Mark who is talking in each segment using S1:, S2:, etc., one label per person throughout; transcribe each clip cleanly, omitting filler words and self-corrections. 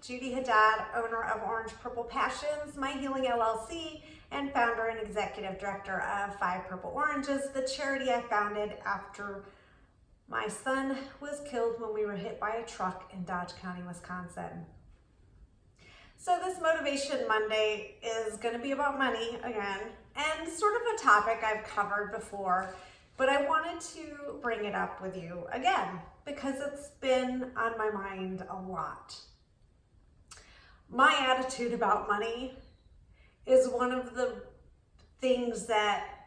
S1: Judy Haddad, owner of Orange Purple Passions, My Healing LLC, and founder and executive director of 5 Purple Oranges, the charity I founded after my son was killed when we were hit by a truck in Dodge County, Wisconsin. So this Motivation Monday is going to be about money again, and sort of a topic I've covered before, but I wanted to bring it up with you again because it's been on my mind a lot. My attitude about money is one of the things that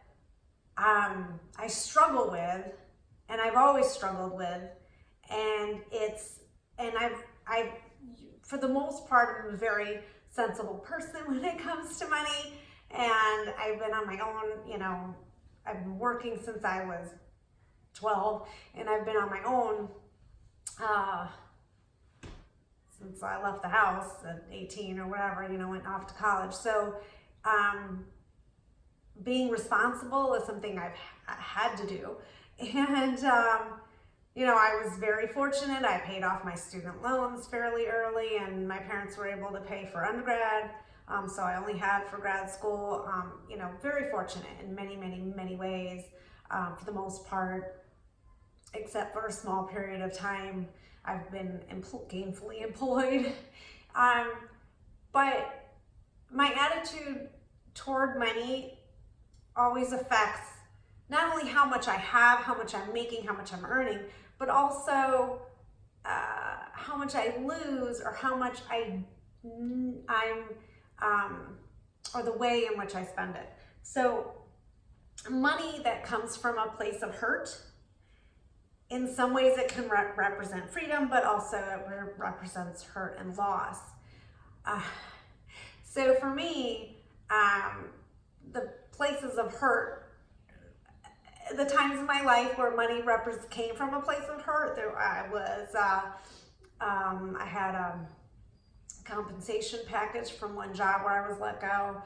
S1: I struggle with, and I've always struggled with, and I've for the most part, I'm a very sensible person when it comes to money, and I've been on my own, I've been working since I was 12, and I've been on my own since I left the house at 18 or whatever, went off to college. So being responsible is something I've had to do. And, I was very fortunate. I paid off my student loans fairly early, and my parents were able to pay for undergrad. So I only had for grad school, very fortunate in many, many, many ways. For the most part, except for a small period of time, I've been gainfully employed. But my attitude toward money always affects not only how much I have, how much I'm making, how much I'm earning, but also how much I lose or how much or the way in which I spend it. So money that comes from a place of hurt, in some ways it can represent freedom, but also it represents hurt and loss. So for me, the places of hurt, the times in my life where money came from a place of hurt, I had a compensation package from one job where I was let go.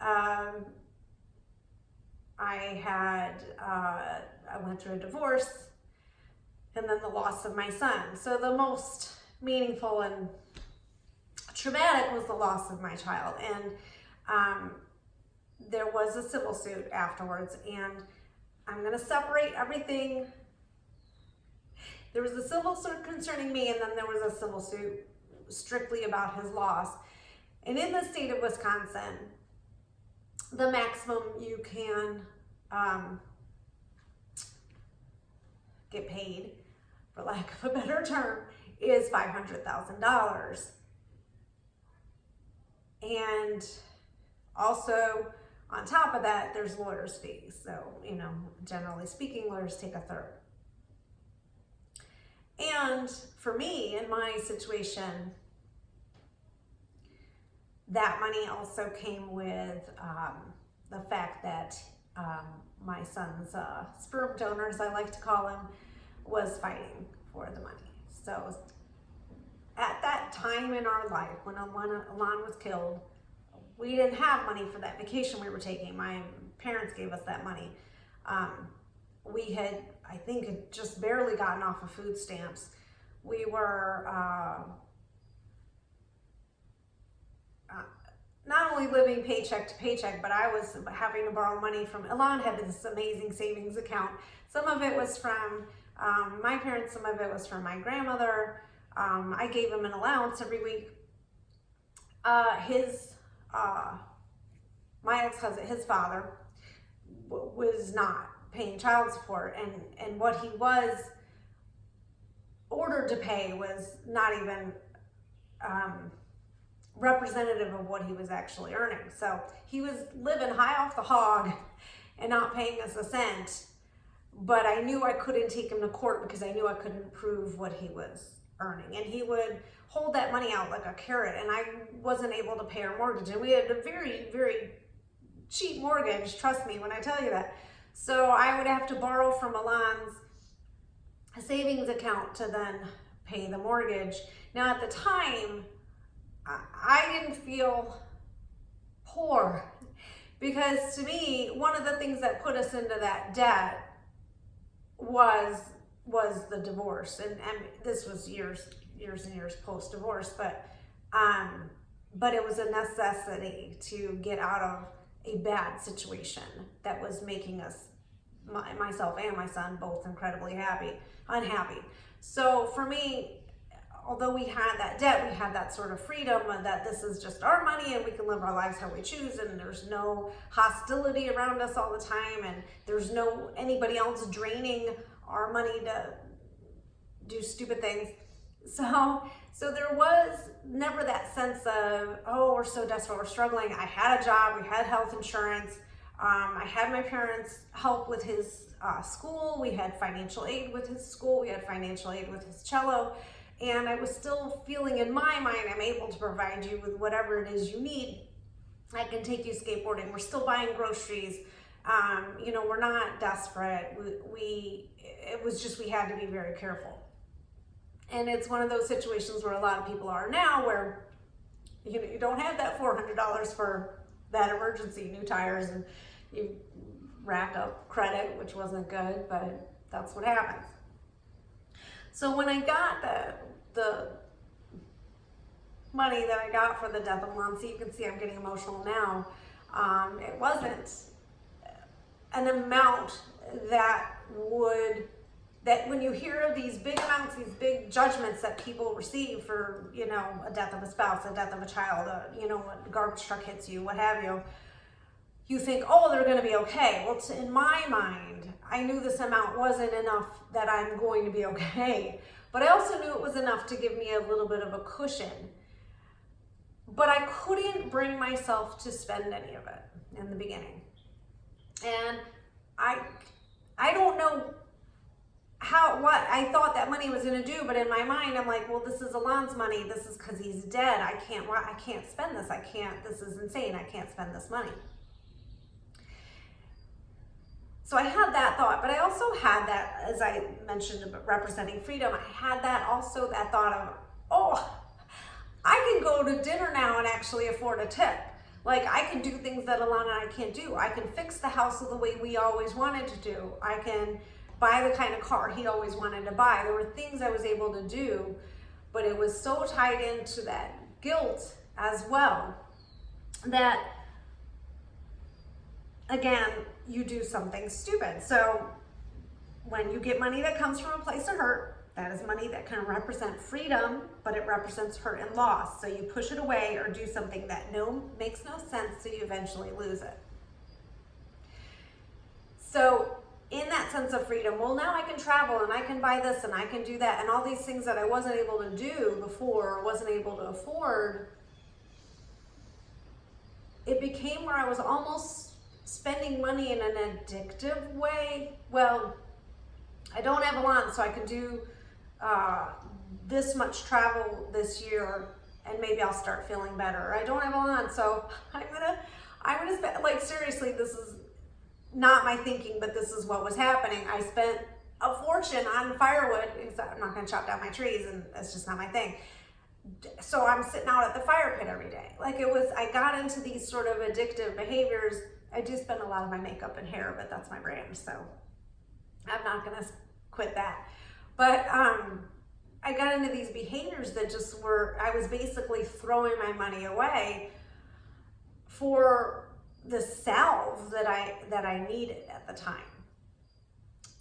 S1: I went through a divorce, and then the loss of my son. So the most meaningful and traumatic was the loss of my child. And there was a civil suit afterwards, and I'm going to separate everything. There was a civil suit concerning me, and then there was a civil suit strictly about his loss. And in the state of Wisconsin, the maximum you can get paid, for lack of a better term, is $500,000. And also, on top of that, there's lawyers' fees. So, generally speaking, lawyers take a third. And for me, in my situation, that money also came with the fact that my son's sperm donor, as I like to call him, was fighting for the money. So at that time in our life, when Alon was killed, we didn't have money for that vacation we were taking. My parents gave us that money. We had, I think, just barely gotten off of food stamps. We were not only living paycheck to paycheck, but I was having to borrow money from, Alon had this amazing savings account. Some of it was from my parents, some of it was from my grandmother. I gave him an allowance every week. My ex-husband, his father, was not paying child support, and what he was ordered to pay was not even representative of what he was actually earning. So he was living high off the hog and not paying us a cent, but I knew I couldn't take him to court because I knew I couldn't prove what he was earning, and he would hold that money out like a carrot, and I wasn't able to pay our mortgage, and we had a very, very cheap mortgage, trust me when I tell you that. So I would have to borrow from Alon's savings account to then pay the mortgage. Now at the time, I didn't feel poor, because to me, one of the things that put us into that debt was the divorce, and this was years and years post-divorce, but But it was a necessity to get out of a bad situation that was making us, myself and my son, both incredibly unhappy. So for me, although we had that debt, we had that sort of freedom that this is just our money and we can live our lives how we choose, and there's no hostility around us all the time, and there's no anybody else draining our money to do stupid things. So there was never that sense of, oh, we're so desperate, we're struggling. I had a job, we had health insurance, I had my parents help with his school, we had financial aid with his school, we had financial aid with his cello, and I was still feeling in my mind, I'm able to provide you with whatever it is you need. I can take you skateboarding, we're still buying groceries, you know, we're not desperate. It was just, we had to be very careful. And it's one of those situations where a lot of people are now, where you know, you don't have that $400 for that emergency, new tires, and you rack up credit, which wasn't good, but that's what happens. So when I got the money that I got for the death of mom, so you can see I'm getting emotional now, it wasn't an amount that when you hear these big amounts, these big judgments that people receive for, you know, a death of a spouse, a death of a child, you know, a garbage truck hits you, what have you, you think, oh, they're going to be okay. Well, in my mind, I knew this amount wasn't enough that I'm going to be okay. But I also knew it was enough to give me a little bit of a cushion. But I couldn't bring myself to spend any of it in the beginning. And I don't know what I thought that money was going to do, but in my mind, I'm like, well, this is Alon's money. This is because he's dead. I can't spend this. This is insane. I can't spend this money. So I had that thought, but I also had that, as I mentioned, about representing freedom, I had that thought of, oh, I can go to dinner now and actually afford a tip. Like, I can do things that Alana and I can't do. I can fix the house the way we always wanted to do. I can buy the kind of car he always wanted to buy. There were things I was able to do, but it was so tied into that guilt as well that, again, you do something stupid. So when you get money that comes from a place of hurt, that is money that can represent freedom, but it represents hurt and loss. So you push it away or do something that makes no sense, so you eventually lose it. So in that sense of freedom, well, now I can travel and I can buy this and I can do that, and all these things that I wasn't able to do before, wasn't able to afford, it became where I was almost spending money in an addictive way. Well, I don't have a lot, so I can do this much travel this year and maybe I'll start feeling better. I don't have a lot, so I'm gonna spend, like, seriously, this is not my thinking, but this is what was happening. I spent a fortune on firewood because I'm not gonna chop down my trees, and that's just not my thing. So I'm sitting out at the fire pit every day. Like, I got into these sort of addictive behaviors. I do spend a lot of my makeup and hair, but that's my brand, so I'm not gonna quit that. But I got into these behaviors that just I was basically throwing my money away for the salve that I needed at the time.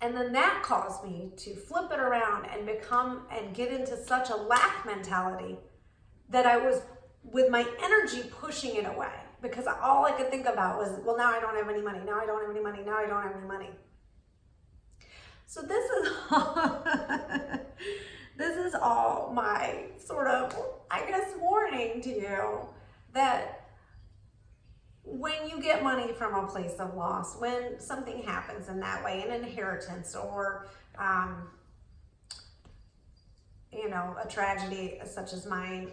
S1: And then that caused me to flip it around and get into such a lack mentality that I was, with my energy, pushing it away, because all I could think about was, well, now I don't have any money. Now I don't have any money. Now I don't have any money. So this is all my sort of, I guess, warning to you that when you get money from a place of loss, when something happens in that way, an inheritance or, a tragedy such as mine,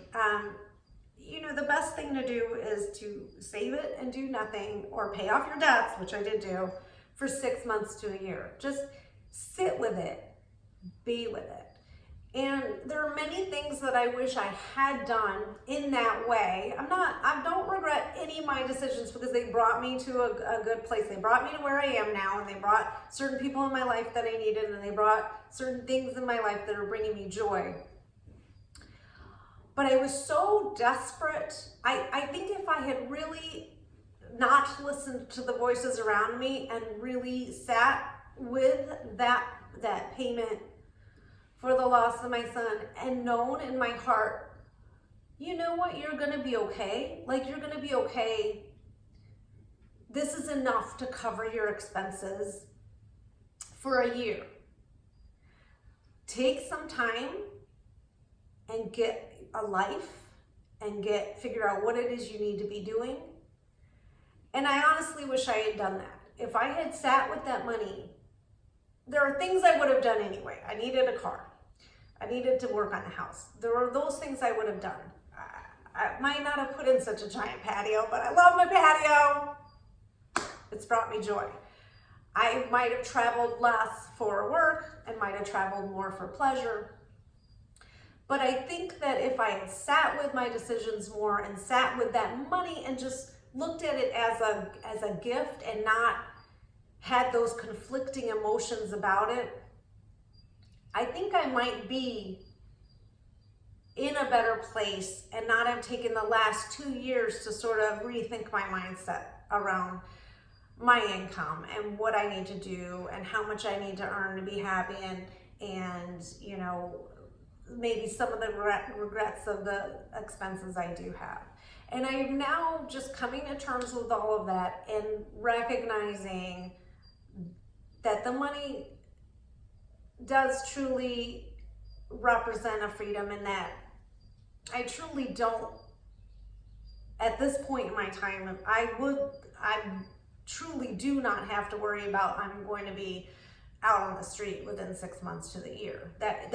S1: the best thing to do is to save it and do nothing, or pay off your debts, which I did do, for 6 months to a year. Just sit with it, be with it. And there are many things that I wish I had done in that way. I don't regret any of my decisions, because they brought me to a good place. They brought me to where I am now, and they brought certain people in my life that I needed, and they brought certain things in my life that are bringing me joy. But I was so desperate. I think if I had really not listened to the voices around me and really sat with that payment for the loss of my son and known in my heart, you know what, you're gonna be okay. Like, you're gonna be okay. This is enough to cover your expenses for a year. Take some time and get a life and figure out what it is you need to be doing. And I honestly wish I had done that. If I had sat with that money, there are things I would have done anyway. I needed a car. I needed to work on the house. There were those things I would have done. I might not have put in such a giant patio, but I love my patio. It's brought me joy. I might have traveled less for work and might have traveled more for pleasure. But I think that if I had sat with my decisions more and sat with that money and just looked at it as a gift and not had those conflicting emotions about it, I think I might be in a better place and not have taken the last 2 years to sort of rethink my mindset around my income and what I need to do and how much I need to earn to be happy, and you know, maybe some of the regrets of the expenses I do have. And I'm now just coming to terms with all of that and recognizing that the money does truly represent a freedom, and that I truly don't, at this point in my time, I truly do not have to worry about I'm going to be out on the street within 6 months to the year. That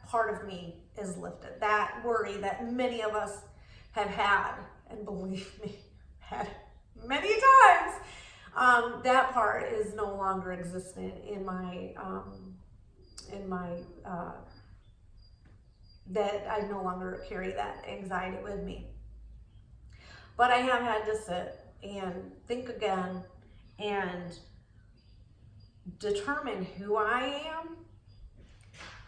S1: part of me is lifted. That worry that many of us have had, and believe me, had many times, that part is no longer existent in my that I no longer carry that anxiety with me. But I have had to sit and think again and determine who I am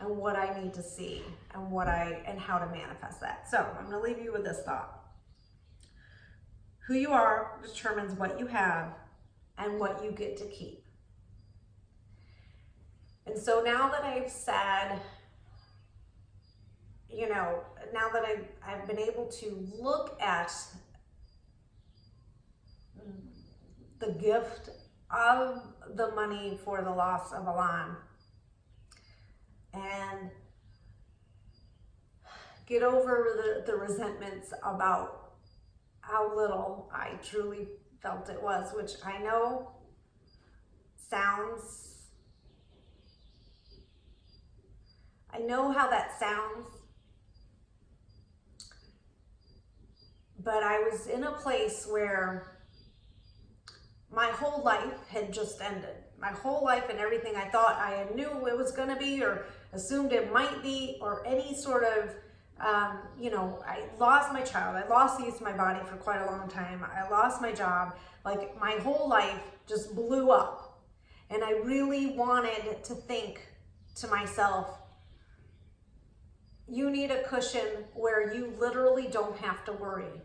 S1: and what I need to see and how to manifest that. So I'm going to leave you with this thought. Who you are determines what you have and what you get to keep. And so now that I've said, you know, now that I've been able to look at the gift of the money for the loss of Alon and get over the resentments about how little I truly felt it was, which I know I know how that sounds, but I was in a place where my whole life had just ended. My whole life and everything I thought I knew it was going to be or assumed it might be, or any sort of, you know, I lost my child. I lost the use of my body for quite a long time. I lost my job. Like, my whole life just blew up. And I really wanted to think to myself, you need a cushion where you literally don't have to worry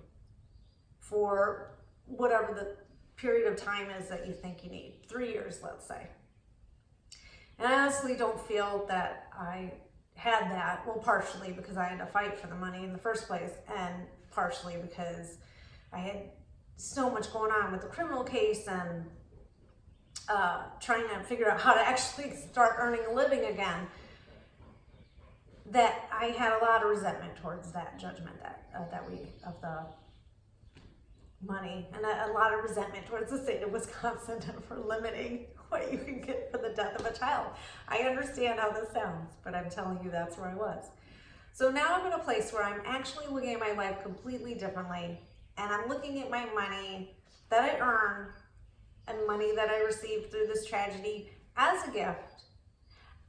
S1: for whatever the period of time is that you think you need. 3 years, let's say. And I honestly don't feel that I had that. Well, partially because I had to fight for the money in the first place, and partially because I had so much going on with the criminal case and trying to figure out how to actually start earning a living again, that I had a lot of resentment towards that judgment that week of the money, and a lot of resentment towards the state of Wisconsin for limiting what you can get for the death of a child. I understand how this sounds, but I'm telling you that's where I was. So now I'm in a place where I'm actually looking at my life completely differently, and I'm looking at my money that I earn and money that I received through this tragedy as a gift.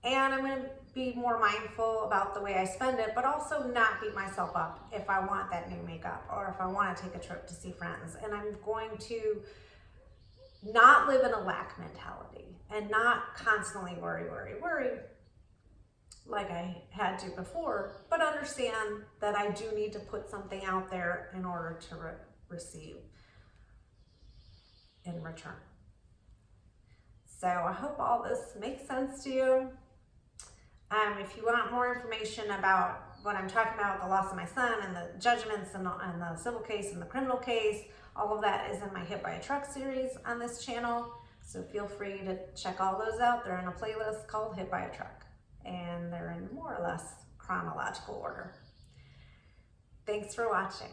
S1: And I'm going to be more mindful about the way I spend it, but also not beat myself up if I want that new makeup or if I want to take a trip to see friends. And I'm going to not live in a lack mentality and not constantly worry, like I had to before, but understand that I do need to put something out there in order to receive in return. So I hope all this makes sense to you. If you want more information about what I'm talking about with the loss of my son and the judgments and the civil case and the criminal case, all of that is in my Hit by a Truck series on this channel. So feel free to check all those out. They're in a playlist called Hit by a Truck, and they're in more or less chronological order. Thanks for watching.